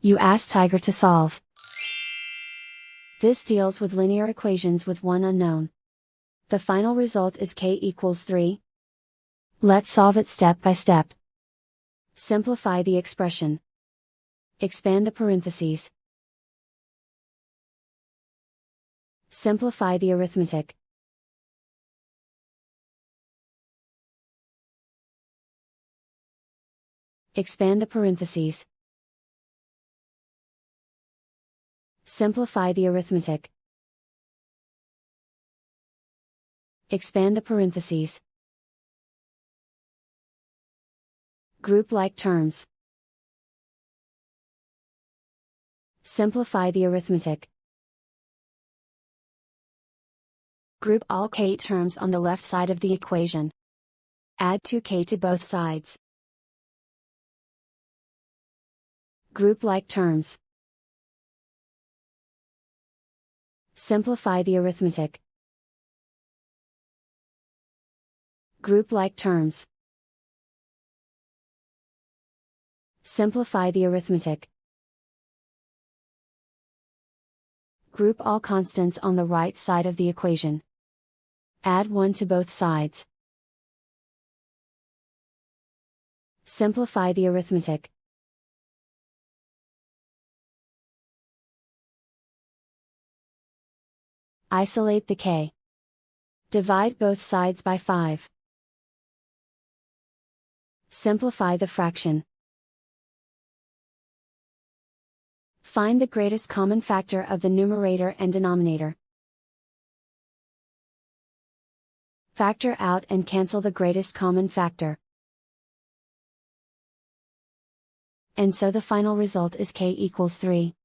You ask Tiger to solve. This deals with linear equations with one unknown. The final result is k equals 3. Let's solve it step by step. Simplify the expression. Expand the parentheses. Simplify the arithmetic. Expand the parentheses. Simplify the arithmetic. Expand the parentheses. Group like terms. Simplify the arithmetic. Group all k terms on the left side of the equation. Add 2k to both sides. Group like terms. Simplify the arithmetic. Group like terms. Simplify the arithmetic. Group all constants on the right side of the equation. Add 1 to both sides. Simplify the arithmetic. Isolate the k. Divide both sides by 5. Simplify the fraction. Find the greatest common factor of the numerator and denominator. Factor out and cancel the greatest common factor. And so the final result is k equals 3.